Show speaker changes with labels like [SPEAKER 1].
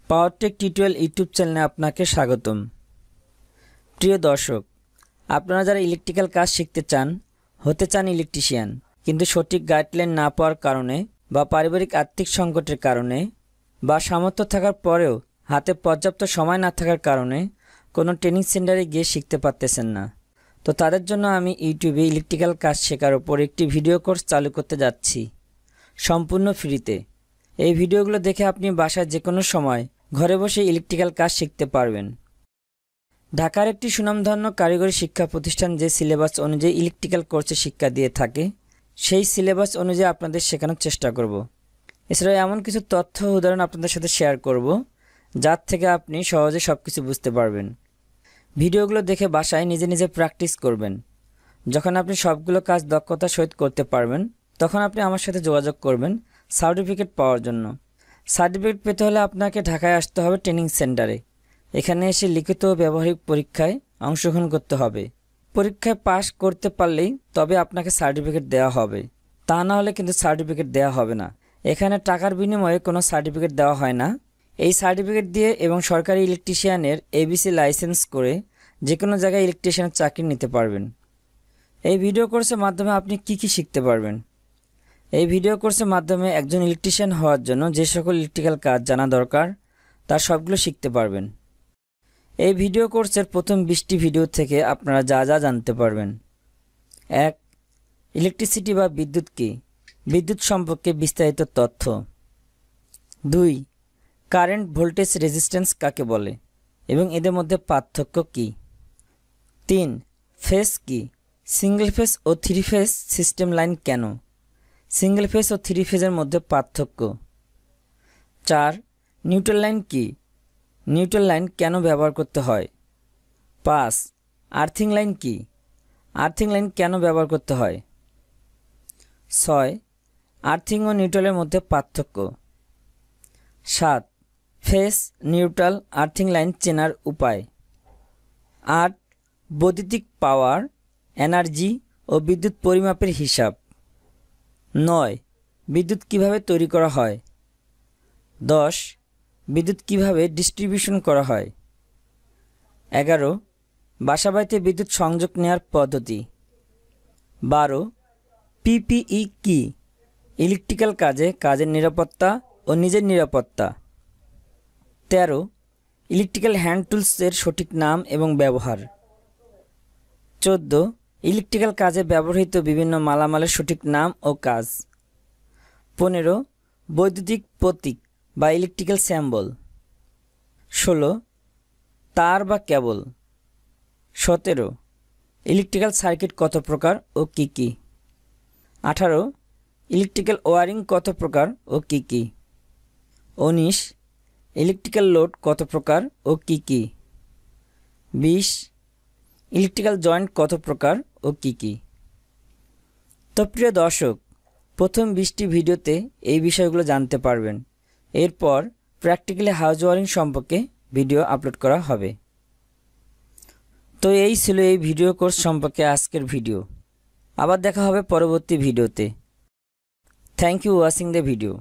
[SPEAKER 1] Powertech tutorial YouTube চ্যানেলে আপনাকে স্বাগতম। প্রিয় দর্শক, আপনারা যারা ইলেকট্রিক্যাল কাজ শিখতে চান, হতে চান ইলেকট্রিশিয়ান, কিন্তু সঠিক গাইডলাইন না পাওয়ার কারণে বা পারিবারিক আর্থিক সংকটের কারণে বা সামর্থ্য থাকার পরেও হাতে পর্যাপ্ত সময় না থাকার কারণে কোনো ট্রেনিং সেন্টারে গিয়ে শিখতে পারতেছেন না, তো তাদের জন্য আমি ইউটিউবে ইলেকট্রিক্যাল কাজ শেখার ওপর একটি ভিডিও কোর্স চালু করতে যাচ্ছি, সম্পূর্ণ ফ্রিতে। এই ভিডিওগুলো দেখে আপনি বাসায় যে কোনো সময় ঘরে বসে ইলেকট্রিক্যাল কাজ শিখতে পারবেন। ঢাকার একটি সুনামধন্য কারিগরি শিক্ষা প্রতিষ্ঠান যে সিলেবাস অনুযায়ী ইলেকট্রিক্যাল কোর্সে শিক্ষা দিয়ে থাকে, সেই সিলেবাস অনুযায়ী আপনাদের শেখানোর চেষ্টা করব। এছাড়াও এমন কিছু তথ্য উদাহরণ আপনাদের সাথে শেয়ার করব, যার থেকে আপনি সহজে সব কিছু বুঝতে পারবেন। ভিডিওগুলো দেখে বাসায় নিজে নিজে প্র্যাকটিস করবেন। যখন আপনি সবগুলো কাজ দক্ষতার সহিত করতে পারবেন, তখন আপনি আমার সাথে যোগাযোগ করবেন সার্টিফিকেট পাওয়ার জন্য। সার্টিফিকেট পেতে হলে আপনাকে ঢাকায় আসতে হবে ট্রেনিং সেন্টারে। এখানে এসে লিখিত ও ব্যবহারিক পরীক্ষায় অংশগ্রহণ করতে হবে। পরীক্ষায় পাশ করতে পারলেই তবে আপনাকে সার্টিফিকেট দেওয়া হবে, তা না হলে কিন্তু সার্টিফিকেট দেওয়া হবে না। এখানে টাকার বিনিময়ে কোনো সার্টিফিকেট দেওয়া হয় না। এই সার্টিফিকেট দিয়ে এবং সরকারি ইলেকট্রিশিয়ানের এবিসি লাইসেন্স করে যে কোনো জায়গায় ইলেকট্রিশিয়ানের চাকরি নিতে পারবেন। এই ভিডিও কোর্সের মাধ্যমে আপনি কি শিখতে পারবেন? এই ভিডিও কোর্সের মাধ্যমে একজন ইলেকট্রিশিয়ান হওয়ার জন্য যে সকল ইলেকট্রিক্যাল কাজ জানা দরকার তার সবগুলো শিখতে পারবেন। এই ভিডিও কোর্সের প্রথম 20টি ভিডিও থেকে আপনারা যা যা জানতে পারবেন: 1. ইলেকট্রিসিটি বা বিদ্যুৎ কী, বিদ্যুৎ সম্পর্কে বিস্তারিত তথ্য। 2. কারেন্ট, ভোল্টেজ, রেজিস্ট্যান্স কাকে বলে এবং এদের মধ্যে পার্থক্য কী। 3. ফেজ কী, সিঙ্গেল ফেজ ও 3 ফেজ সিস্টেম লাইন কেন, সিঙ্গেল ফেজ ও 3 ফেজের মধ্যে পার্থক্য। 4. নিউট্রাল লাইন কী, নিউট্রাল লাইন কেন ব্যবহার করতে হয়। 5. আর্থিং লাইন কী, আর্থিং লাইন কেন ব্যবহার করতে হয়। 6. আর্থিং ও নিউট্রালের মধ্যে পার্থক্য। 7. ফেজ, নিউট্রাল, আর্থিং লাইন চেনার উপায়। 8. বৈদ্যুতিক পাওয়ার, এনার্জি ও বিদ্যুৎ পরিমাপের হিসাব। 9. বিদ্যুৎ কিভাবে তৈরি করা হয়। 10. বিদ্যুৎ কিভাবে ডিস্ট্রিবিউশন করা হয়। 11. বাসাবাড়িতে বিদ্যুৎ সংযোগ নেওয়ার পদ্ধতি। 12. পিপিই কি, ইলেকট্রিক্যাল কাজে কাজের নিরাপত্তা ও নিজের নিরাপত্তা। 13. ইলেকট্রিক্যাল হ্যান্ড টুলসের সঠিক নাম এবং ব্যবহার। 14. ইলেকট্রিক্যাল কাজে ব্যবহৃত বিভিন্ন মালামালের সঠিক নাম ও কাজ। 15. বৈদ্যুতিক প্রতীক বা ইলেকট্রিক্যাল সিম্বল। 16. তার বা কেবল। 17. ইলেকট্রিক্যাল সার্কিট কত প্রকার ও কী কী। 18. ইলেকট্রিক্যাল ওয়ারিং কত প্রকার ও কী কী। 19. ইলেকট্রিক্যাল লোড কত প্রকার ও কী কী। 20. ইলেকট্রিক্যাল জয়েন্ট কত প্রকার ও কী কী। তো প্রিয় দর্শক, প্রথম 20টি ভিডিওতে এই বিষয়গুলো জানতে পারবেন। এরপর প্র্যাকটিক্যালি হাউস ওয়ারিং সম্পর্কে ভিডিও আপলোড করা হবে। তো এই ছিল এই ভিডিও কোর্স সম্পর্কে আজকের ভিডিও। আবার দেখা হবে পরবর্তী ভিডিওতে। Thank you watching the video.